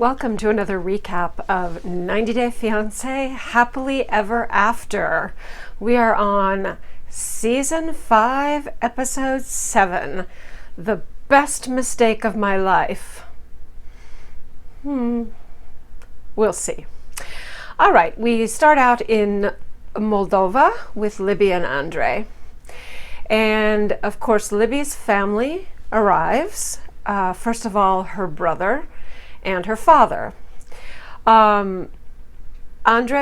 Welcome to another recap of 90 Day Fiance Happily Ever After. We are on Season 5, Episode 7, The Best Mistake of My Life. We'll see. All right, we start out in Moldova with Libby and Andrei. And of course, Libby's family arrives. First of all, her brother and her father. Andrei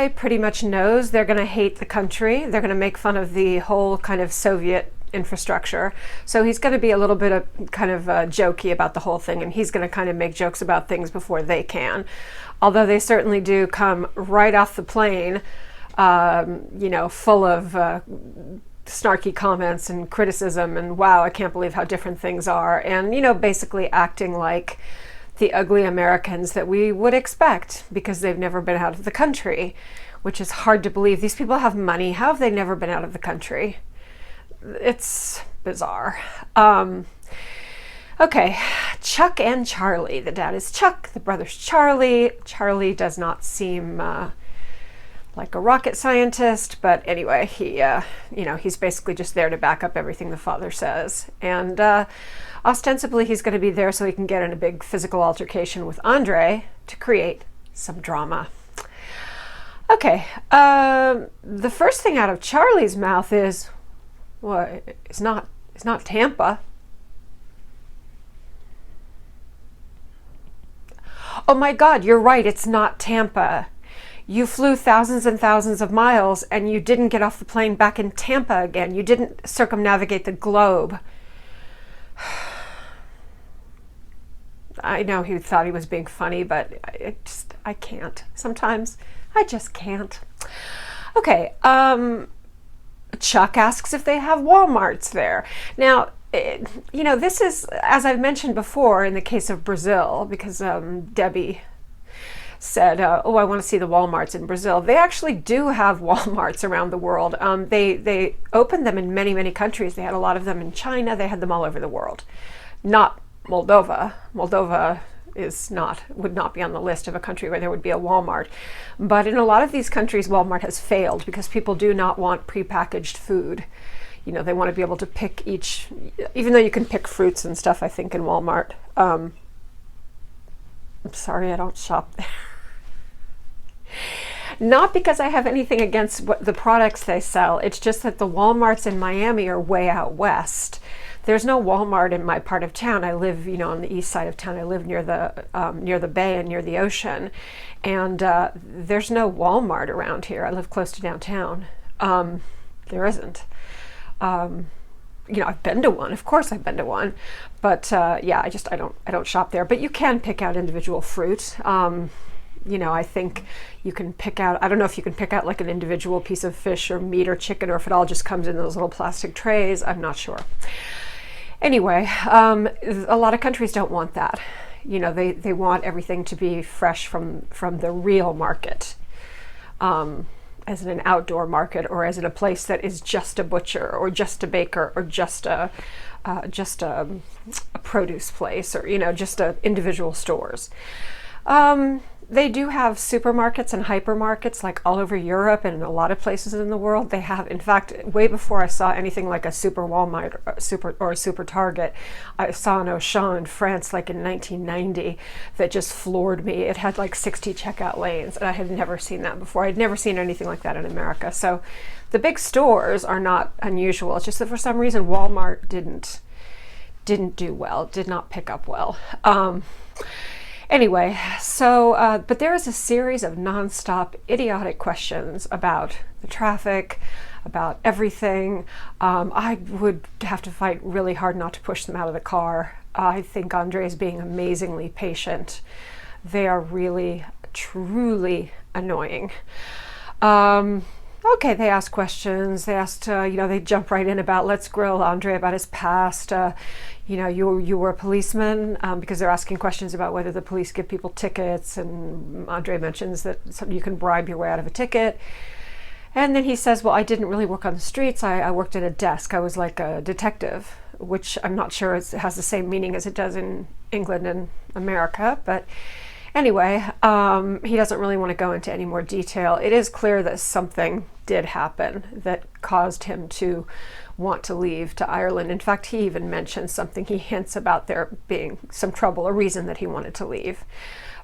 pretty much knows they're going to hate the country. They're going to make fun of the whole kind of Soviet infrastructure. So he's going to be a little bit of kind of jokey about the whole thing, and he's going to kind of make jokes about things before they can. Although they certainly do come right off the plane, full of snarky comments and criticism and wow, I can't believe how different things are. And, basically acting like the ugly Americans that we would expect because they've never been out of the country, which is hard to believe. These people have money. How have they never been out of the country? It's bizarre. Okay, Chuck and Charlie. The dad is Chuck, the brother's Charlie. Charlie does not seem like a rocket scientist, but anyway, he's basically just there to back up everything the father says. And ostensibly, he's going to be there so he can get in a big physical altercation with Andrei to create some drama. Okay, the first thing out of Charlie's mouth is, well, it's not Tampa. Oh my God, you're right, it's not Tampa. You flew thousands and thousands of miles and you didn't get off the plane back in Tampa again. You didn't circumnavigate the globe. I know he thought he was being funny, but I can't. Sometimes I just can't. Okay, Chuck asks if they have Walmarts there. Now, this is, as I've mentioned before in the case of Brazil, because Debbie said, I want to see the Walmarts in Brazil. They actually do have Walmarts around the world. They opened them in many, many countries. They had a lot of them in China. They had them all over the world. Not Moldova. Moldova would not be on the list of a country where there would be a Walmart. But in a lot of these countries, Walmart has failed because people do not want prepackaged food. They want to be able to pick even though you can pick fruits and stuff, I think, in Walmart. I'm sorry, I don't shop there. Not because I have anything against the products they sell. It's just that the Walmarts in Miami are way out west. There's no Walmart in my part of town. I live, on the east side of town. I live near the bay and near the ocean. And there's no Walmart around here. I live close to downtown. There isn't. I've been to one. Of course I've been to one. But I don't shop there. But you can pick out individual fruit. I think you can pick out, I don't know if you can pick out like an individual piece of fish or meat or chicken, or if it all just comes in those little plastic trays. I'm not sure. Anyway, a lot of countries don't want that. They want everything to be fresh from the real market, as in an outdoor market, or as in a place that is just a butcher or just a baker or just a produce place, or just individual stores. They do have supermarkets and hypermarkets like all over Europe and a lot of places in the world. They have, in fact, way before I saw anything like a super Walmart or a super Target, I saw an Auchan in France like in 1990 that just floored me. It had like 60 checkout lanes, and I had never seen that before. I'd never seen anything like that in America. So the big stores are not unusual. It's just that for some reason Walmart didn't do well, did not pick up well. Anyway, so, but there is a series of nonstop idiotic questions about the traffic, about everything. I would have to fight really hard not to push them out of the car. I think Andrei is being amazingly patient. They are really, truly annoying. Okay, they ask questions. They asked, they jump right in about, let's grill Andrei about his past. You were a policeman, because they're asking questions about whether the police give people tickets, and Andrei mentions that you can bribe your way out of a ticket. And then he says, well, I didn't really work on the streets. I worked at a desk. I was like a detective, which I'm not sure it has the same meaning as it does in England and America, but Anyway, he doesn't really want to go into any more detail. It is clear that something did happen that caused him to want to leave to Ireland. In fact, he even mentions something. He hints about there being some trouble, a reason that he wanted to leave.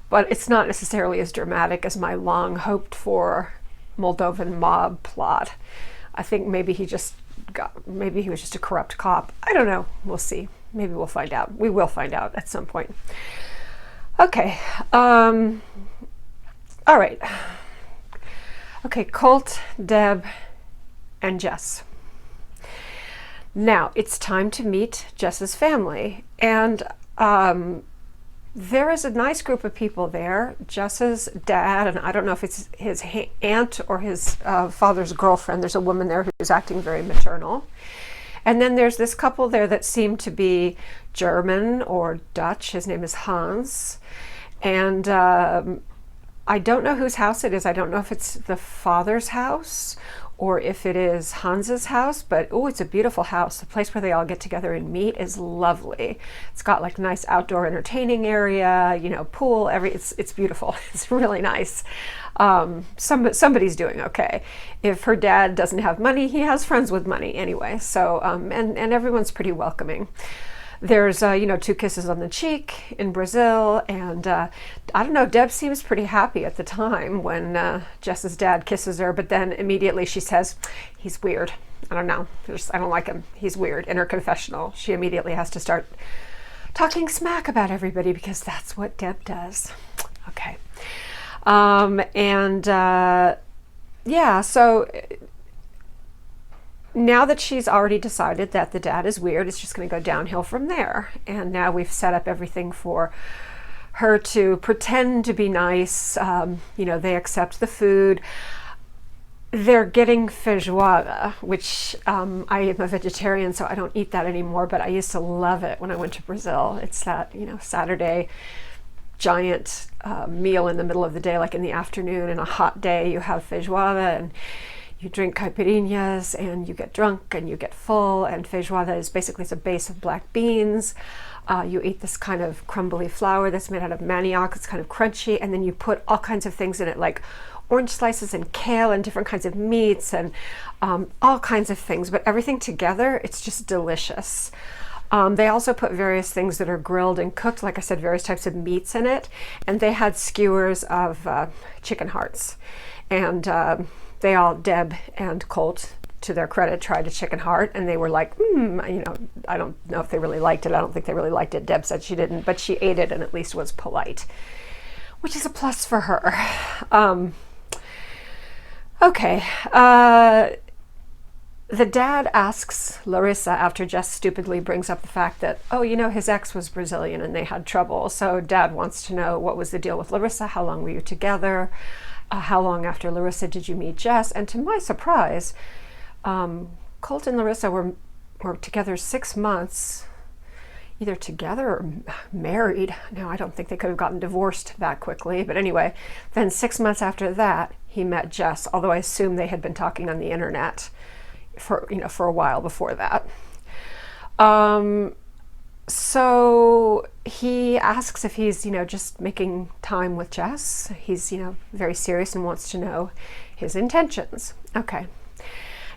But it's not necessarily as dramatic as my long hoped for Moldovan mob plot. I think maybe he was just a corrupt cop. I don't know. We'll see. Maybe we'll find out. We will find out at some point. Okay. All right. Okay, Colt, Deb, and Jess. Now it's time to meet Jess's family, and there is a nice group of people there. Jess's dad, and I don't know if it's his aunt or his father's girlfriend. There's a woman there who's acting very maternal. And then there's this couple there that seem to be German or Dutch. His name is Hans. And I don't know whose house it is. I don't know if it's the father's house or if it is Hans's house, but oh, it's a beautiful house. The place where they all get together and meet is lovely. It's got like nice outdoor entertaining area, you know, pool, it's beautiful. It's really nice. Somebody's doing okay. If her dad doesn't have money, he has friends with money anyway. So, and everyone's pretty welcoming. There's, you know, 2 kisses on the cheek in Brazil, and I don't know, Deb seems pretty happy at the time when Jess's dad kisses her, but then immediately she says, he's weird. I don't know, I don't like him. He's weird. In her confessional, she immediately has to start talking smack about everybody because that's what Deb does. Okay. Yeah, so now that she's already decided that the dad is weird, it's just going to go downhill from there. And now we've set up everything for her to pretend to be nice. You know, they accept the food. They're getting feijoada, which I am a vegetarian, so I don't eat that anymore, but I used to love it when I went to Brazil. It's that, you know, Saturday giant meal in the middle of the day, like in the afternoon, in a hot day, you have feijoada, and you drink caipirinhas, and you get drunk, and you get full, and feijoada is basically, it's a base of black beans. You eat this kind of crumbly flour that's made out of manioc. It's kind of crunchy, and then you put all kinds of things in it, like orange slices and kale and different kinds of meats and all kinds of things, but everything together, it's just delicious. They also put various things that are grilled and cooked, like I said, various types of meats in it, and they had skewers of chicken hearts, and Deb and Colt, to their credit, tried a chicken heart, and they were like, you know, I don't know if they really liked it. I don't think they really liked it. Deb said she didn't, but she ate it and at least was polite, which is a plus for her. Okay. The dad asks Larissa after Jess stupidly brings up the fact that, oh, you know, his ex was Brazilian and they had trouble. So dad wants to know, what was the deal with Larissa? How long were you together? How long after Larissa did you meet Jess? And to my surprise, Colt and Larissa were together 6 months, either together or married. No, I don't think they could have gotten divorced that quickly. But anyway, then 6 months after that, he met Jess, although I assume they had been talking on the internet for a while before that. So he asks if he's, just making time with Jess. He's, very serious and wants to know his intentions. Okay.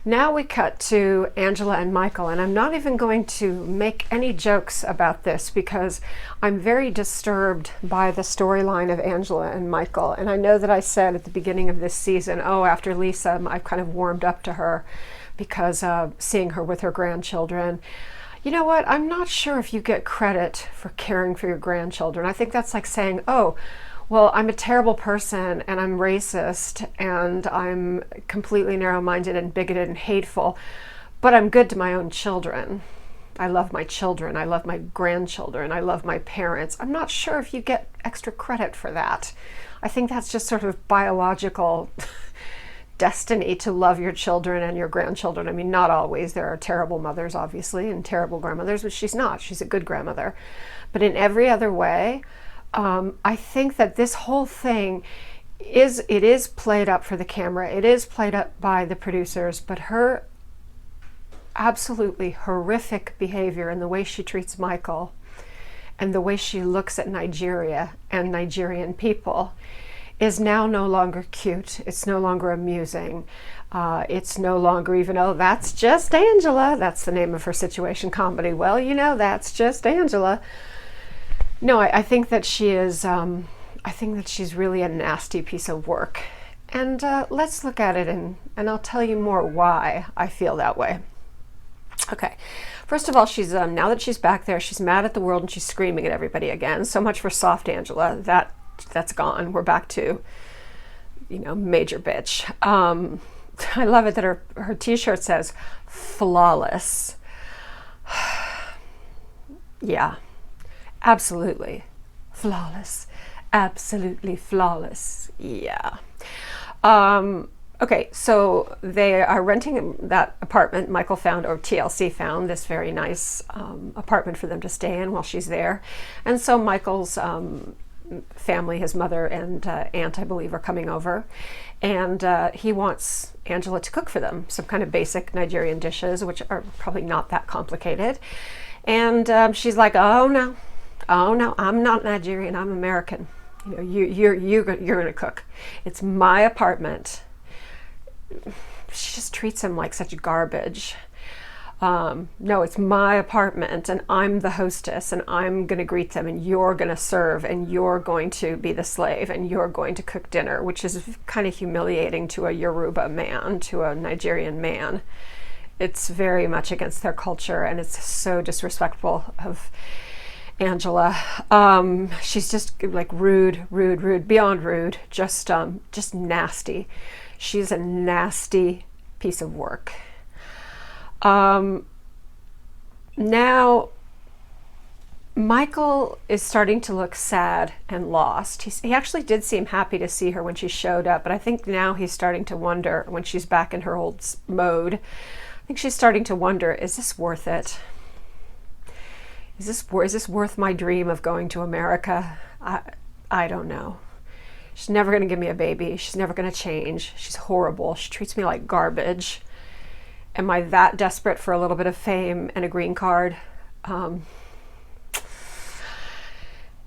Now we cut to Angela and Michael, and I'm not even going to make any jokes about this because I'm very disturbed by the storyline of Angela and Michael. And I know that I said at the beginning of this season, after Lisa, I've kind of warmed up to her because seeing her with her grandchildren. You know what? I'm not sure if you get credit for caring for your grandchildren. I think that's like saying, well, I'm a terrible person and I'm racist and I'm completely narrow-minded and bigoted and hateful, but I'm good to my own children. I love my children. I love my grandchildren. I love my parents. I'm not sure if you get extra credit for that. I think that's just sort of biological destiny to love your children and your grandchildren. I mean, not always. There are terrible mothers, obviously, and terrible grandmothers, but she's not. She's a good grandmother. But in every other way, I think that this whole thing is played up for the camera. It is played up by the producers, but her absolutely horrific behavior and the way she treats Michael and the way she looks at Nigeria and Nigerian people is now no longer cute. It's no longer amusing. It's no longer even, oh, that's just Angela. That's the name of her situation comedy. Well, you know, that's just Angela. No, I think that she is, I think that she's really a nasty piece of work. And let's look at it, and I'll tell you more why I feel that way. Okay, first of all, she's now that she's back there, she's mad at the world and she's screaming at everybody again. So much for soft Angela. That's gone. We're back to, you know, major bitch. I love it that her t-shirt says flawless. Yeah, absolutely flawless. Absolutely flawless. Yeah. Okay, so they are renting that apartment. Michael found, or TLC found, this very nice apartment for them to stay in while she's there. And so Michael's family, his mother and aunt, I believe, are coming over. And he wants Angela to cook for them some kind of basic Nigerian dishes, which are probably not that complicated. And she's like, oh no, I'm not Nigerian, I'm American. You know, you're gonna cook. It's my apartment. She just treats him like such garbage. No, it's my apartment and I'm the hostess and I'm going to greet them and you're going to serve and you're going to be the slave and you're going to cook dinner, which is kind of humiliating to a Yoruba man, to a Nigerian man. It's very much against their culture and it's so disrespectful of Angela. She's just like rude, beyond rude, just nasty. She's a nasty piece of work. Now Michael is starting to look sad and lost. He actually did seem happy to see her when she showed up, but I think now he's starting to wonder, when she's back in her old mode, I think she's starting to wonder, is this worth it? Is this worth my dream of going to America? I don't know. She's never going to give me a baby. She's never going to change. She's horrible. She treats me like garbage. Am I that desperate for a little bit of fame and a green card?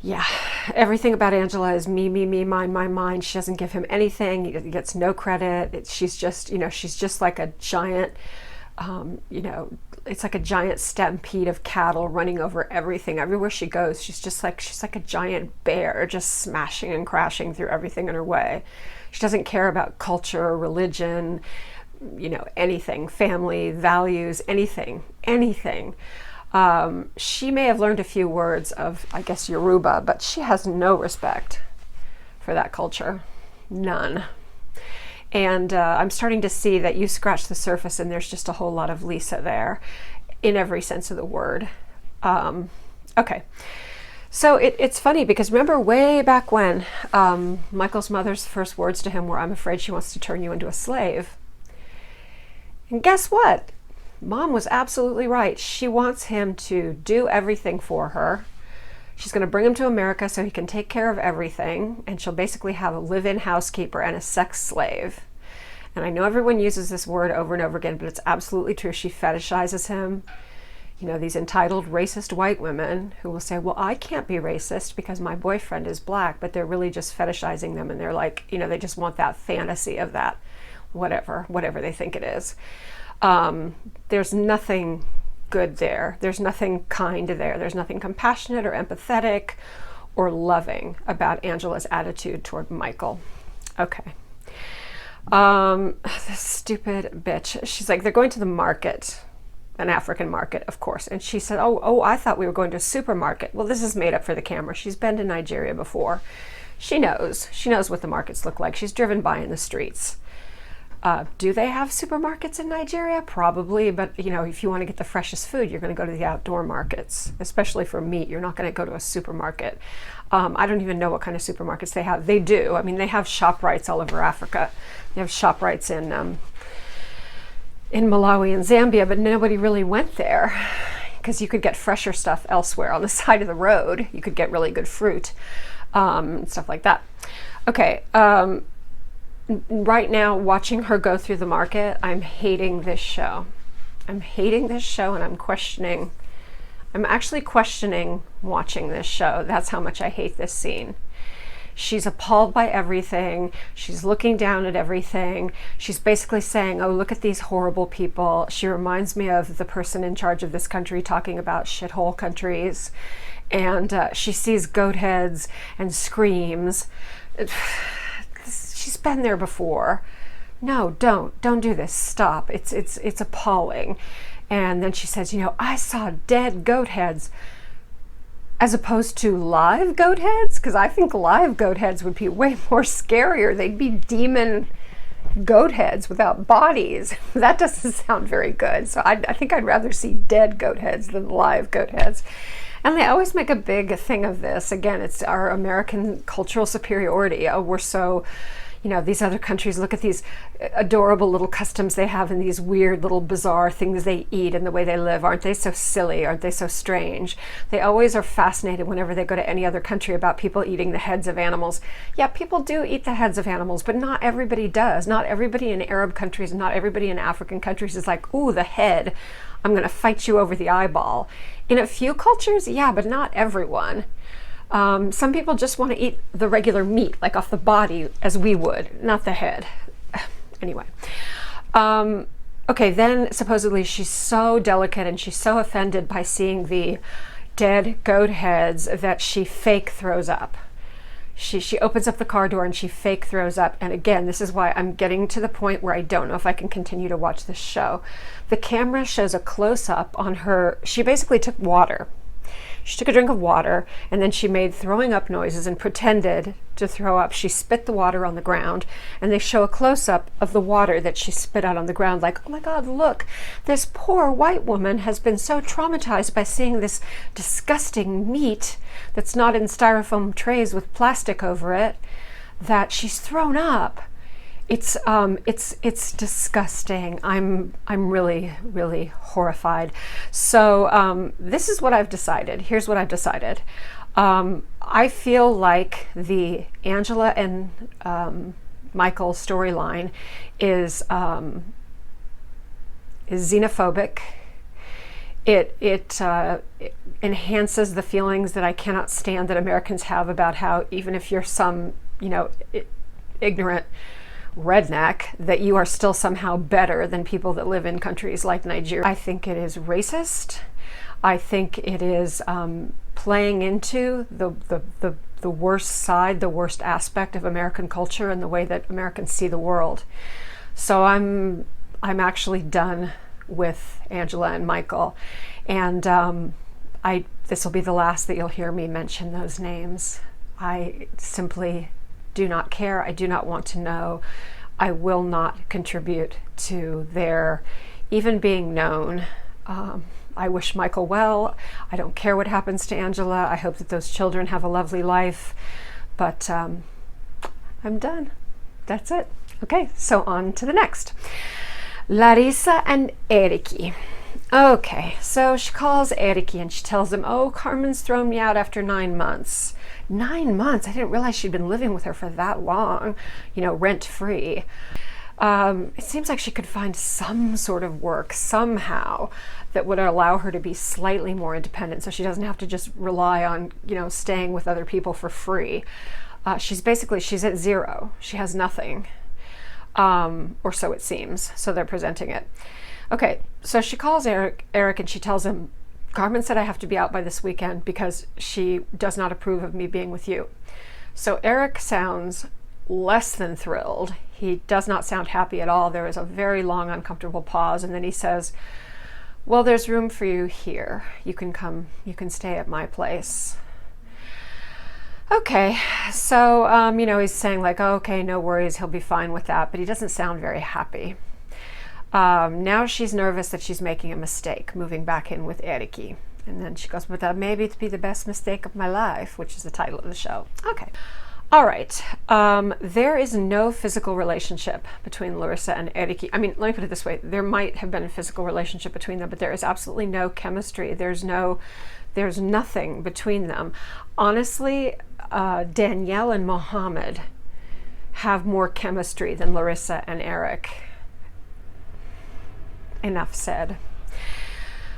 Yeah, everything about Angela is me, mine. She doesn't give him anything. He gets no credit. She's just like a giant, it's like a giant stampede of cattle running over everything. Everywhere she goes, she's like a giant bear, just smashing and crashing through everything in her way. She doesn't care about culture, religion, anything, family, values, anything. She may have learned a few words of, I guess, Yoruba, but she has no respect for that culture. None. And I'm starting to see that you scratch the surface and there's just a whole lot of Lisa there in every sense of the word. Okay. So it's funny because remember way back when Michael's mother's first words to him were, "I'm afraid she wants to turn you into a slave." And guess what? Mom was absolutely right. She wants him to do everything for her. She's going to bring him to America so he can take care of everything, and she'll basically have a live-in housekeeper and a sex slave. And I know everyone uses this word over and over again, but it's absolutely true. She fetishizes him. These entitled racist white women who will say, well, I can't be racist because my boyfriend is black, but they're really just fetishizing them, and they're like, they just want that fantasy of that, whatever they think it is. There's nothing good there. There's nothing kind there. There's nothing compassionate or empathetic or loving about Angela's attitude toward Michael. Okay. This stupid bitch. She's like, they're going to the market, an African market, of course. And she said, oh, I thought we were going to a supermarket. Well, this is made up for the camera. She's been to Nigeria before. She knows what the markets look like. She's driven by in the streets. Do they have supermarkets in Nigeria? Probably, but if you want to get the freshest food, you're going to go to the outdoor markets, especially for meat. You're not going to go to a supermarket. I don't even know what kind of supermarkets they have. They do. I mean, they have ShopRites all over Africa. They have ShopRites in Malawi and Zambia, but nobody really went there because you could get fresher stuff elsewhere on the side of the road. You could get really good fruit, stuff like that. Okay. Right now, watching her go through the market, I'm hating this show. And I'm questioning I'm actually questioning watching this show. That's how much I hate this scene. She's appalled by everything. She's looking down at everything. She's basically saying, oh, look at these horrible people. She reminds me of the person in charge of this country talking about shithole countries. And she sees goat heads and screams. She's been there before. No, don't do this. Stop. It's appalling. And then she says, you know, I saw dead goat heads. As opposed to live goat heads? Because I think live goat heads would be way more scarier. They'd be demon goat heads without bodies. That doesn't sound very good. So I think I'd rather see dead goat heads than live goat heads. And they always make a big thing of this. Again, it's our American cultural superiority. Oh, we're so, you know, these other countries, look at these adorable little customs they have and these weird little bizarre things they eat and the way they live. Aren't they so silly? Aren't they so strange? They always are fascinated whenever they go to any other country about people eating the heads of animals. Yeah, people do eat the heads of animals, but not everybody does. Not everybody in Arab countries, not everybody in African countries is like, ooh, the head. I'm going to fight you over the eyeball. In a few cultures, yeah, but not everyone. Some people just want to eat the regular meat, like off the body, as we would, not the head. Anyway. Okay, then supposedly she's so delicate and she's so offended by seeing the dead goat heads that she fake throws up. She opens up the car door and she fake throws up. And again, this is why I'm getting to the point where I don't know if I can continue to watch this show. The camera shows a close-up on her. She basically took water. She took a drink of water and then she made throwing up noises and pretended to throw up. She spit the water on the ground and they show a close-up of the water that she spit out on the ground, like, oh my God, look, this poor white woman has been so traumatized by seeing this disgusting meat that's not in styrofoam trays with plastic over it that she's thrown up. It's disgusting. I'm really, really horrified. So this is what I've decided. Here's what I've decided. I feel like the Angela and Michael storyline is xenophobic. It enhances the feelings that I cannot stand that Americans have about how even if you're some, you know, ignorant redneck, that you are still somehow better than people that live in countries like Nigeria. I think it is racist. I think it is playing into the worst side, the worst aspect of American culture and the way that Americans see the world. So I'm actually done with Angela and Michael, and this will be the last that you'll hear me mention those names. I simply do not care. I do not want to know. I will not contribute to their even being known. I wish Michael well. I don't care what happens to Angela. I hope that those children have a lovely life. But I'm done. That's it. Okay, so on to the next. Larissa and Eriki. Okay, so she calls Eriki and she tells him, oh, Carmen's thrown me out after 9 months. 9 months? I didn't realize she'd been living with her for that long, you know, rent-free. It seems like she could find some sort of work somehow that would allow her to be slightly more independent so she doesn't have to just rely on, you know, staying with other people for free. She's at zero. She has nothing. Or so it seems. So they're presenting it. Okay, so she calls Eric and she tells him, Carmen said I have to be out by this weekend because she does not approve of me being with you. So Eric sounds less than thrilled. He does not sound happy at all. There is a very long, uncomfortable pause, and then he says, well, there's room for you here. You can come, you can stay at my place. Okay, so, you know, he's saying like, oh, okay, no worries, he'll be fine with that, but he doesn't sound very happy. Now she's nervous that she's making a mistake, moving back in with Eriki. And then she goes, but that maybe it'd be the best mistake of my life, which is the title of the show. Okay. All right. There is no physical relationship between Larissa and Eriki. I mean, let me put it this way. There might have been a physical relationship between them, but there is absolutely no chemistry. There's nothing between them. Honestly, Danielle and Mohammed have more chemistry than Larissa and Eric. Enough said.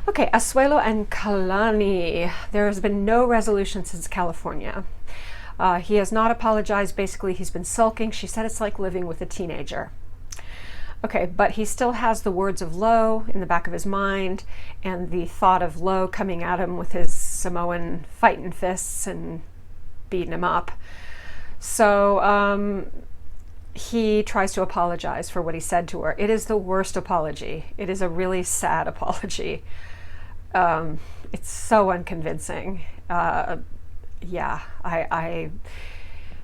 Okay, Asuelu and Kalani. There has been no resolution since California. He has not apologized. Basically, he's been sulking. She said it's like living with a teenager. Okay, but he still has the words of Lo in the back of his mind, and the thought of Lo coming at him with his Samoan fighting fists and beating him up. So he tries to apologize for what he said to her. It is the worst apology. It is a really sad apology. It's so unconvincing. Yeah,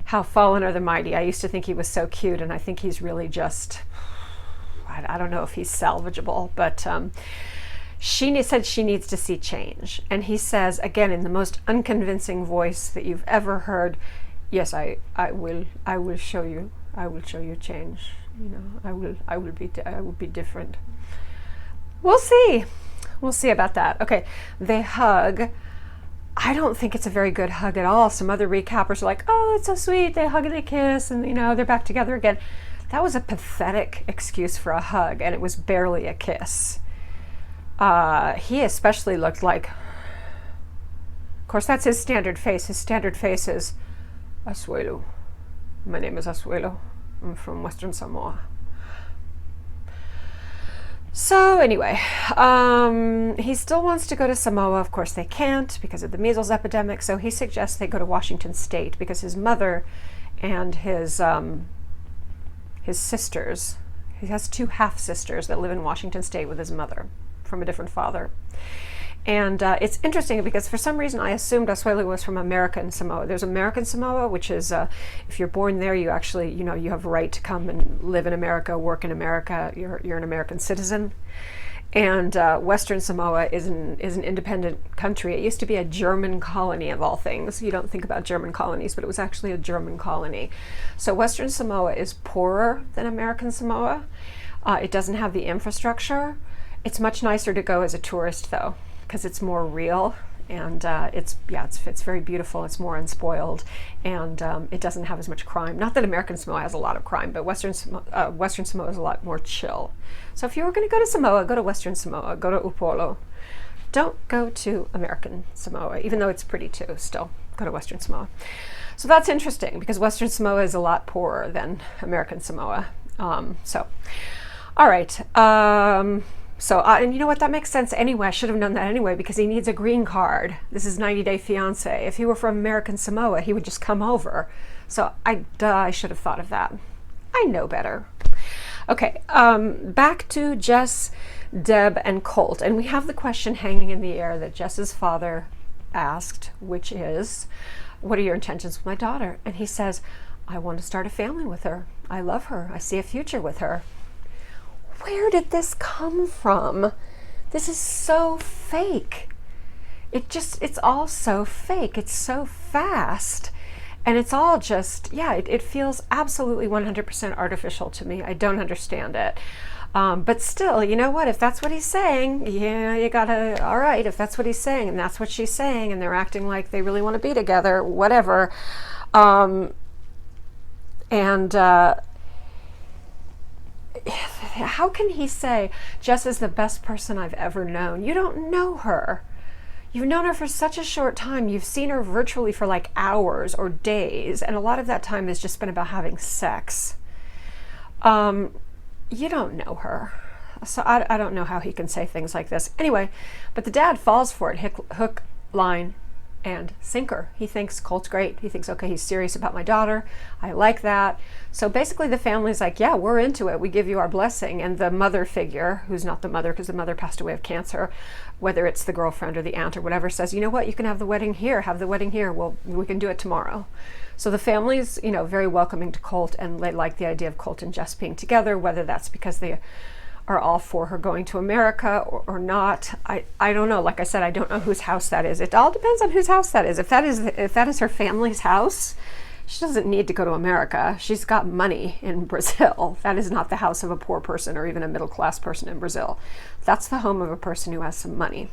how fallen are the mighty. I used to think he was so cute, and I think he's really just, I don't know if he's salvageable, but she said she needs to see change. And he says, again, in the most unconvincing voice that you've ever heard, yes, I will show you. I will show you change. You know, I will be different. We'll see. We'll see about that. Okay, they hug. I don't think it's a very good hug at all. Some other recappers are like, oh, it's so sweet. They hug and they kiss, and they're back together again. That was a pathetic excuse for a hug, and it was barely a kiss. He especially looked like, of course, that's his standard face. His standard face is, Asuelu. My name is Asuelu. I'm from Western Samoa. So anyway, he still wants to go to Samoa. Of course they can't because of the measles epidemic. So he suggests they go to Washington State because his mother and his sisters, he has 2 half-sisters that live in Washington State with his mother from a different father. And it's interesting because for some reason I assumed Asuelu was from American Samoa. There's American Samoa, which is if you're born there, you actually, you have a right to come and live in America, work in America. You're an American citizen. And Western Samoa is an independent country. It used to be a German colony of all things. You don't think about German colonies, but it was actually a German colony. So Western Samoa is poorer than American Samoa. It doesn't have the infrastructure. It's much nicer to go as a tourist, though, because it's more real, and it's very beautiful. It's more unspoiled, and it doesn't have as much crime. Not that American Samoa has a lot of crime, but Western Samoa is a lot more chill. So if you were going to go to Samoa, go to Western Samoa, go to Upolu. Don't go to American Samoa, even though it's pretty too. Still, go to Western Samoa. So that's interesting because Western Samoa is a lot poorer than American Samoa. All right. And you know what? That makes sense anyway. I should have known that anyway because he needs a green card. This is 90 Day Fiance. If he were from American Samoa, he would just come over. So I should have thought of that. I know better. Okay, back to Jess, Deb, and Colt. And we have the question hanging in the air that Jess's father asked, which is, what are your intentions with my daughter? And he says, I want to start a family with her. I love her. I see a future with her. Where did this come from? This is so fake. It's all so fake. It's so fast. And it's all just, it feels absolutely 100% artificial to me. I don't understand it. But still, you know what? If that's what he's saying, you gotta, all right, if that's what he's saying and that's what she's saying and they're acting like they really want to be together, whatever. How can he say, Jess is the best person I've ever known? You don't know her. You've known her for such a short time. You've seen her virtually for like hours or days, and a lot of that time has just been about having sex. You don't know her. So I don't know how he can say things like this. Anyway, but the dad falls for it, hook, line, and sinker. He thinks Colt's great. He thinks, okay, he's serious about my daughter. I like that. So basically the family's like, yeah, we're into it. We give you our blessing. And the mother figure, who's not the mother because the mother passed away of cancer, whether it's the girlfriend or the aunt or whatever, says, you know what, you can have the wedding here. Have the wedding here. Well, we can do it tomorrow. So the family's, very welcoming to Colt, and they like the idea of Colt and Jess being together, whether that's because they are all for her going to America or not. I don't know. Like I said, I don't know whose house that is. It all depends on whose house that is. If that is her family's house, she doesn't need to go to America. She's got money in Brazil. That is not the house of a poor person or even a middle-class person in Brazil. That's the home of a person who has some money.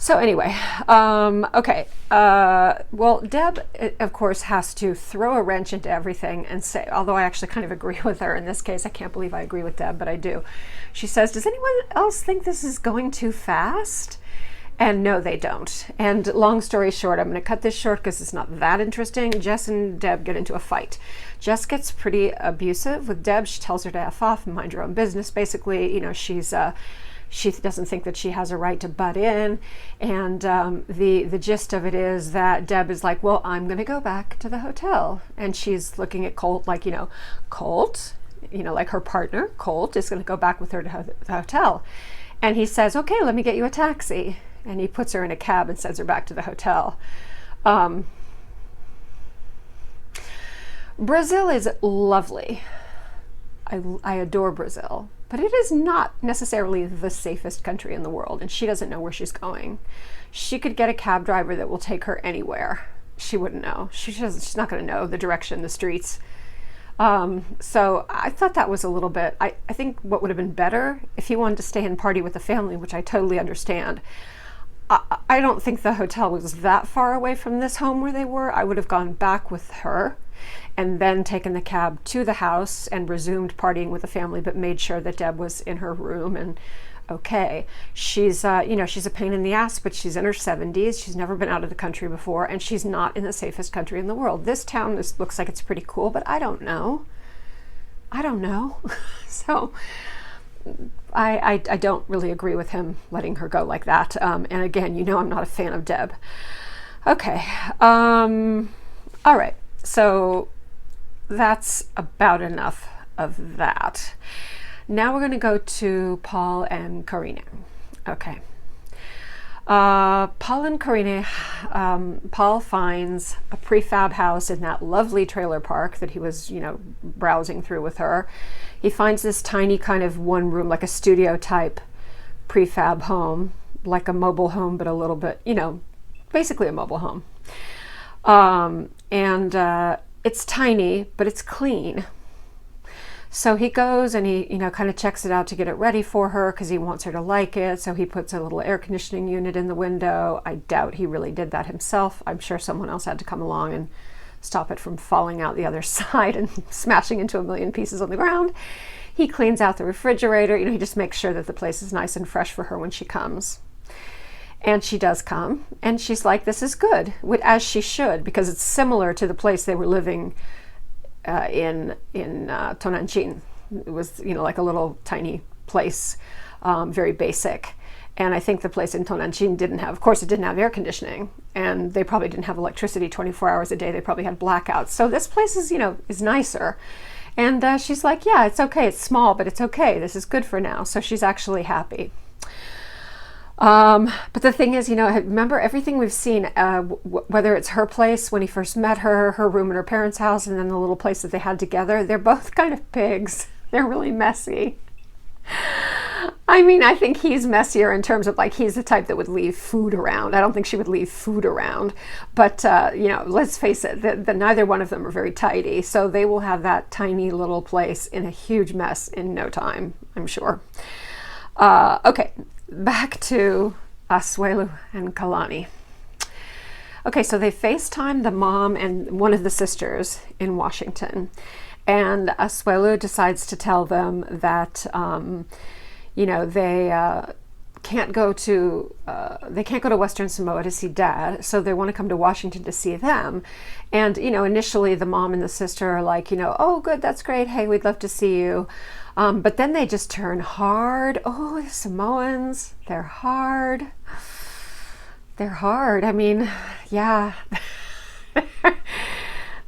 So anyway, okay. Well, Deb, of course, has to throw a wrench into everything and say, although I actually kind of agree with her in this case, I can't believe I agree with Deb, but I do. She says, does anyone else think this is going too fast? And no, they don't. And long story short, I'm going to cut this short because it's not that interesting. Jess and Deb get into a fight. Jess gets pretty abusive with Deb. She tells her to F off and mind your own business. Basically, you know, she doesn't think that she has a right to butt in. And the gist of it is that Deb is like, well, I'm going to go back to the hotel. And she's looking at Colt like, you know, Colt, you know, like her partner, Colt, is going to go back with her to the hotel. And he says, okay, let me get you a taxi. And he puts her in a cab and sends her back to the hotel. Brazil is lovely. I adore Brazil, but it is not necessarily the safest country in the world, and she doesn't know where she's going. She could get a cab driver that will take her anywhere. She wouldn't know. She's not going to know the direction, the streets. So I thought that was a little bit, I think what would have been better if he wanted to stay and party with the family, which I totally understand. I don't think the hotel was that far away from this home where they were. I would have gone back with her and then taken the cab to the house and resumed partying with the family, but made sure that Deb was in her room and okay. She's, you know, she's a pain in the ass, but she's in her 70s. She's never been out of the country before, and she's not in the safest country in the world. This town looks like it's pretty cool, but I don't know. So I don't really agree with him letting her go like that. And again, you know, I'm not a fan of Deb. Okay. All right. So that's about enough of that. Now we're going to go to Paul and Karine. Okay. Paul and Karine, Paul finds a prefab house in that lovely trailer park that he was, you know, browsing through with her. He finds this tiny kind of one room, like a studio type prefab home, like a mobile home, but a little bit, you know, basically a mobile home. And it's tiny, but it's clean. So he goes and he, you know, kind of checks it out to get it ready for her because he wants her to like it. So he puts a little air conditioning unit in the window. I doubt he really did that himself. I'm sure someone else had to come along and stop it from falling out the other side and smashing into a million pieces on the ground. He cleans out the refrigerator. You know, he just makes sure that the place is nice and fresh for her when she comes. And she does come, and she's like, this is good, as she should, because it's similar to the place they were living in Tonantzin. It was, you know, like a little tiny place, very basic. And I think the place in Tonantzin didn't have, of course, it didn't have air conditioning, and they probably didn't have electricity 24 hours a day. They probably had blackouts. So this place is, you know, is nicer. And she's like, yeah, it's okay. It's small, but it's okay. This is good for now. So she's actually happy. But the thing is, you know, remember everything we've seen, whether it's her place when he first met her, her room in her parents' house, and then the little place that they had together, they're both kind of pigs. They're really messy. I mean, I think he's messier in terms of like, he's the type that would leave food around. I don't think she would leave food around, but, you know, let's face it, neither one of them are very tidy. So they will have that tiny little place in a huge mess in no time, I'm sure. Okay. Back to Asuelu and Kalani. Okay, so they FaceTime the mom and one of the sisters in Washington, and Asuelu decides to tell them that, you know, they can't go to Western Samoa to see Dad, so they want to come to Washington to see them. And, you know, initially the mom and the sister are like, you know, oh, good, that's great. Hey, we'd love to see you. But then they just turn hard. Oh, the Samoans, they're hard. They're hard. I mean, yeah.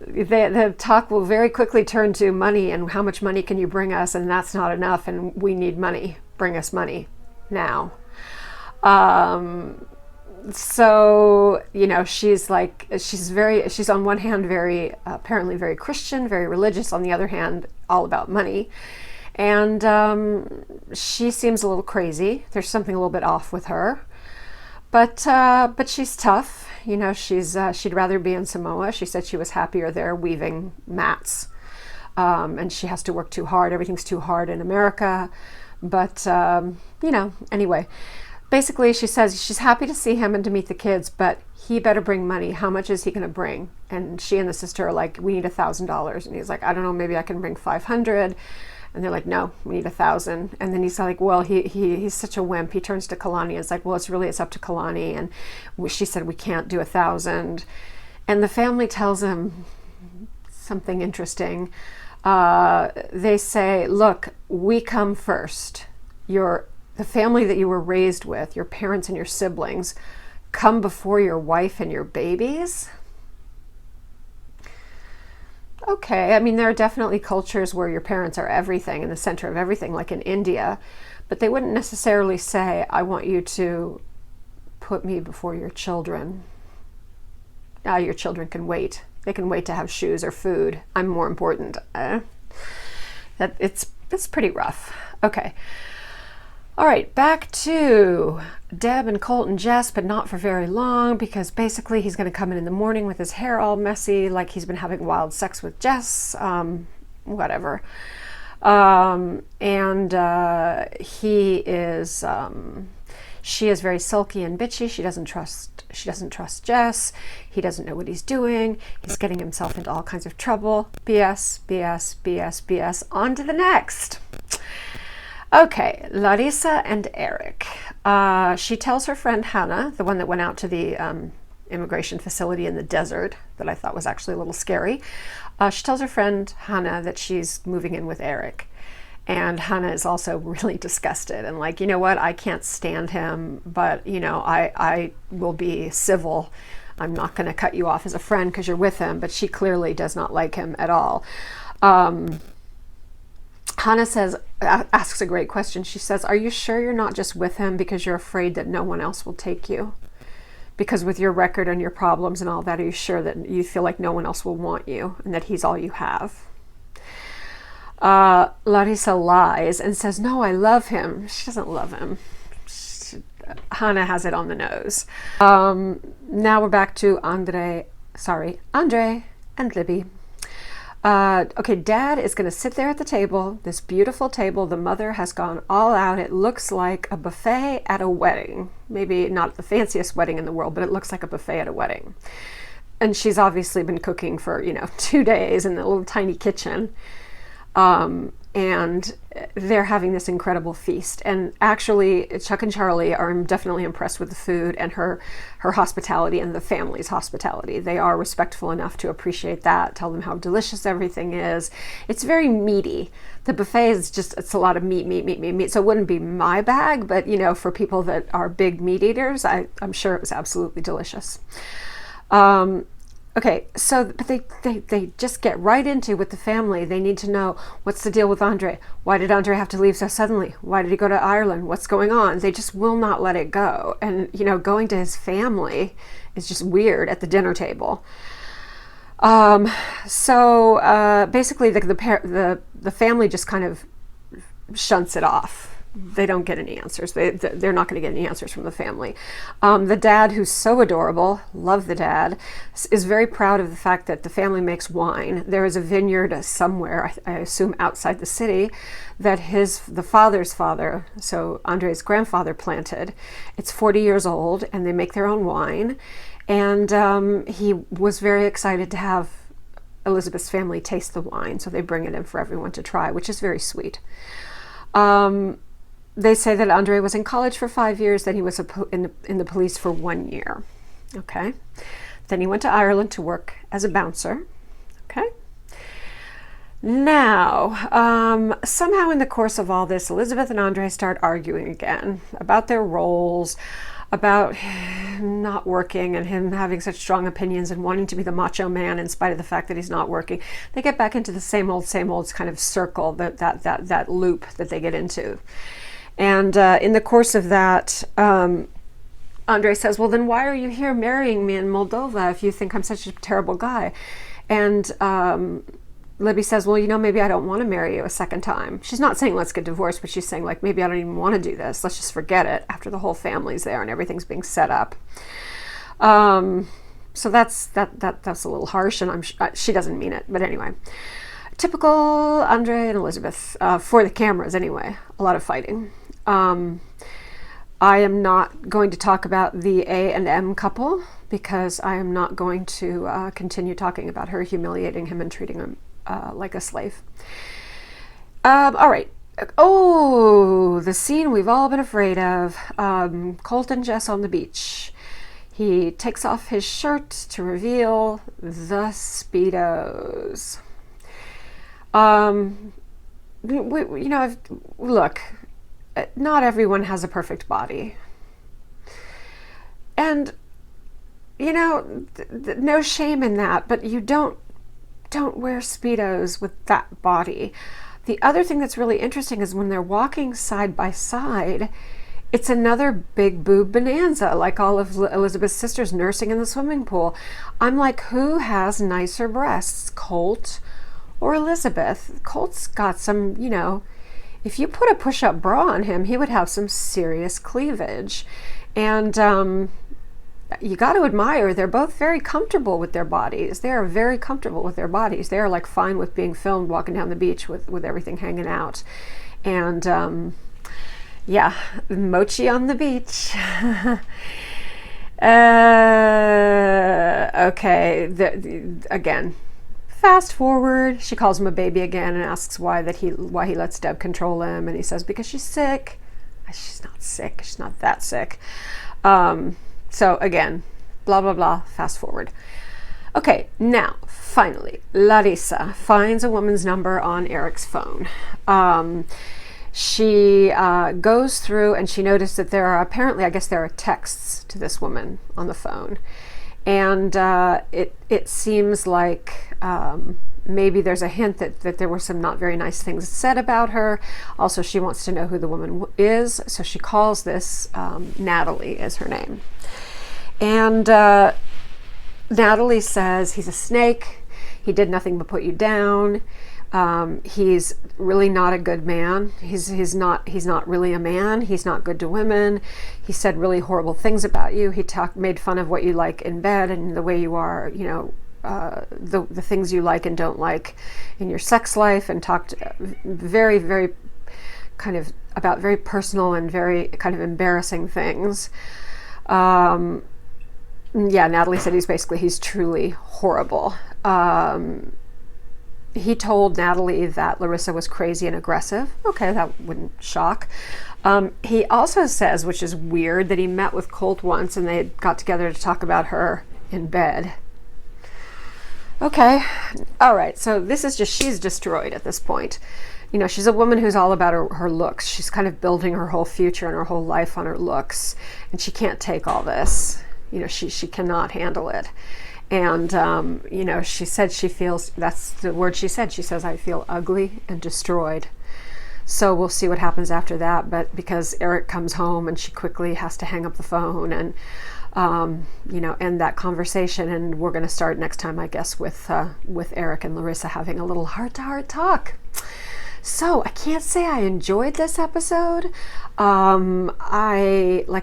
The talk will very quickly turn to money and how much money can you bring us, and that's not enough, and we need money. Bring us money now. So, you know, she's like, she's on one hand very, apparently very Christian, very religious, on the other hand, all about money. And she seems a little crazy. There's something a little bit off with her. But she's tough. You know, she'd rather be in Samoa. She said she was happier there weaving mats. And she has to work too hard. Everything's too hard in America. But, you know, anyway. Basically, she says she's happy to see him and to meet the kids, but he better bring money. How much is he going to bring? And she and the sister are like, we need $1,000. And he's like, I don't know, maybe I can bring 500. And they're like, no, we need 1,000. And then he's like, well, he's such a wimp. He turns to Kalani and is like, well, it's up to Kalani. And she said, we can't do 1,000. And the family tells him something interesting. They say, look, we come first. The family that you were raised with, your parents and your siblings, come before your wife and your babies? Okay, I mean, there are definitely cultures where your parents are everything, in the center of everything, like in India, but they wouldn't necessarily say, I want you to put me before your children. Your children can wait. They can wait to have shoes or food. I'm more important. It's pretty rough. Okay. All right, back to Deb and Colt and Jess, but not for very long, because basically he's going to come in the morning with his hair all messy, like he's been having wild sex with Jess, whatever. She is very sulky and bitchy. She doesn't trust Jess. He doesn't know what he's doing. He's getting himself into all kinds of trouble. BS, BS, BS, BS. On to the next. Okay, Larissa and Eric. She tells her friend Hannah, the one that went out to the immigration facility in the desert, that I thought was actually a little scary. She tells her friend Hannah that she's moving in with Eric. And Hannah is also really disgusted and like, you know what, I can't stand him, but you know, I will be civil. I'm not going to cut you off as a friend because you're with him, but she clearly does not like him at all. Hannah asks a great question. She says, are you sure you're not just with him because you're afraid that no one else will take you? Because with your record and your problems and all that, are you sure that you feel like no one else will want you and that he's all you have? Larissa lies and says, no, I love him. She doesn't love him. Hannah has it on the nose. Now we're back to Andrei and Libby. Okay, Dad is going to sit there at the table, this beautiful table. The mother has gone all out. It looks like a buffet at a wedding. Maybe not the fanciest wedding in the world, but it looks like a buffet at a wedding. And she's obviously been cooking for, 2 days in the little tiny kitchen. And they're having this incredible feast. And actually, Chuck and Charlie are definitely impressed with the food and her hospitality and the family's hospitality. They are respectful enough to appreciate that, tell them how delicious everything is. It's very meaty. The buffet is it's a lot of meat. So it wouldn't be my bag, but, for people that are big meat eaters, I'm sure it was absolutely delicious. Okay, but they just get right into with the family. They need to know, what's the deal with Andrei? Why did Andrei have to leave so suddenly? Why did he go to Ireland? What's going on? They just will not let it go. And, going to his family is just weird at the dinner table. Basically the family just kind of shunts it off. They don't get any answers. They're not going to get any answers from the family. The dad, who's so adorable, love the dad, is very proud of the fact that the family makes wine. There is a vineyard somewhere, I assume outside the city, that the father's father, so Andrei's grandfather, planted. It's 40 years old, and they make their own wine. And he was very excited to have Elisabeth's family taste the wine, so they bring it in for everyone to try, which is very sweet. They say that Andrei was in college for 5 years, then he was in the police for 1 year. Okay. Then he went to Ireland to work as a bouncer. Okay. Now, somehow in the course of all this, Elisabeth and Andrei start arguing again about their roles, about not working and him having such strong opinions and wanting to be the macho man in spite of the fact that he's not working. They get back into the same old kind of circle, that loop that they get into. And in the course of that, Andrei says, well, then why are you here marrying me in Moldova if you think I'm such a terrible guy? And Libby says, well, maybe I don't want to marry you a second time. She's not saying let's get divorced, but she's saying, like, maybe I don't even want to do this. Let's just forget it after the whole family's there and everything's being set up. So that's a little harsh, and she doesn't mean it. But anyway, typical Andrei and Elisabeth, for the cameras anyway, a lot of fighting. I am not going to talk about the A and M couple because I am not going to continue talking about her humiliating him and treating him like a slave. All right. Oh, the scene we've all been afraid of. Colt and Jess on the beach. He takes off his shirt to reveal the speedos. Look, not everyone has a perfect body. And, no shame in that, but you don't wear speedos with that body. The other thing that's really interesting is when they're walking side by side, it's another big boob bonanza, like all of Elisabeth's sisters nursing in the swimming pool. I'm like, who has nicer breasts, Colt or Elisabeth? Colt's got some, if you put a push-up bra on him, he would have some serious cleavage. And you got to admire, they're both very comfortable with their bodies. They are very comfortable with their bodies. They are like fine with being filmed walking down the beach with everything hanging out. And yeah, mochi on the beach. Okay, again, fast forward. She calls him a baby again and asks why he lets Deb control him, and he says because she's sick. She's not sick. She's not that sick. So again, blah blah blah. Fast forward. Okay, now finally, Larissa finds a woman's number on Eric's phone. She goes through and she noticed that there are texts to this woman on the phone. And it seems like maybe there's a hint that there were some not very nice things said about her. Also, she wants to know who the woman is, so she calls this Natalie is her name. And Natalie says he's a snake. He did nothing but put you down. He's really not a good man. He's not really a man. He's not good to women. He said really horrible things about you. He made fun of what you like in bed and the way you are, the things you like and don't like in your sex life, and talked very, very kind of about very personal and very kind of embarrassing things. Yeah, Natalie said he's truly horrible. He told Natalie that Larissa was crazy and aggressive. Okay, that wouldn't shock. He also says, which is weird, that he met with Colt once and they got together to talk about her in bed. Okay, all right, so she's destroyed at this point. She's a woman who's all about her looks. She's kind of building her whole future and her whole life on her looks, and she can't take all this. She cannot handle it. And, she said she feels, that's the word she said. She says, I feel ugly and destroyed. So we'll see what happens after that. But because Eric comes home and she quickly has to hang up the phone and, end that conversation. And we're going to start next time, I guess, with Eric and Larissa having a little heart-to-heart talk. So I can't say I enjoyed this episode. Like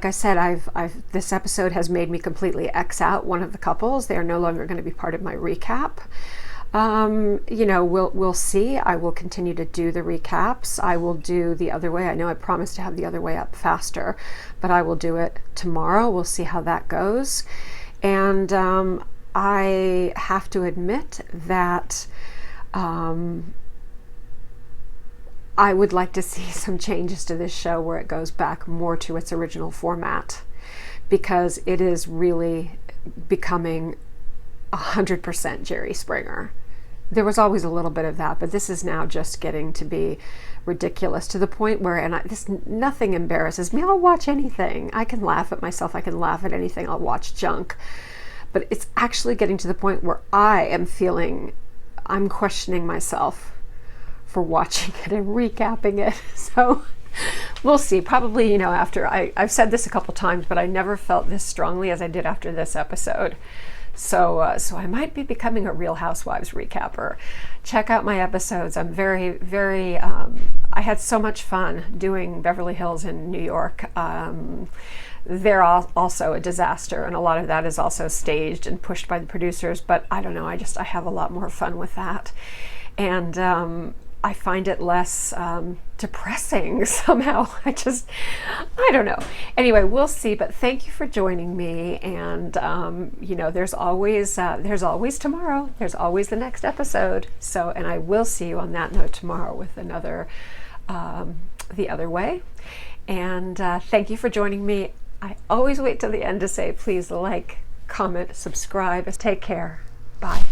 I said, this episode has made me completely X out one of the couples. They are no longer going to be part of my recap. We'll see. I will continue to do the recaps. I will do the other way. I know I promised to have the other way up faster, but I will do it tomorrow. We'll see how that goes. And I have to admit that I would like to see some changes to this show where it goes back more to its original format, because it is really becoming 100% Jerry Springer. There was always a little bit of that, but this is now just getting to be ridiculous to the point where, nothing embarrasses me. I'll watch anything. I can laugh at myself. I can laugh at anything. I'll watch junk. But it's actually getting to the point where I'm questioning myself for watching it and recapping it. So we'll see. Probably, after I've said this a couple times, but I never felt this strongly as I did after this episode. So I might be becoming a Real Housewives recapper. Check out my episodes. I'm very, very, I had so much fun doing Beverly Hills in New York. They're also a disaster, and a lot of that is also staged and pushed by the producers, but I don't know, I have a lot more fun with that. And I find it less depressing somehow. I don't know. Anyway, we'll see. But thank you for joining me. And you know, there's always tomorrow. There's always the next episode. So, and I will see you on that note tomorrow with another The Other Way. And thank you for joining me. I always wait till the end to say, please like, comment, subscribe. Take care. Bye.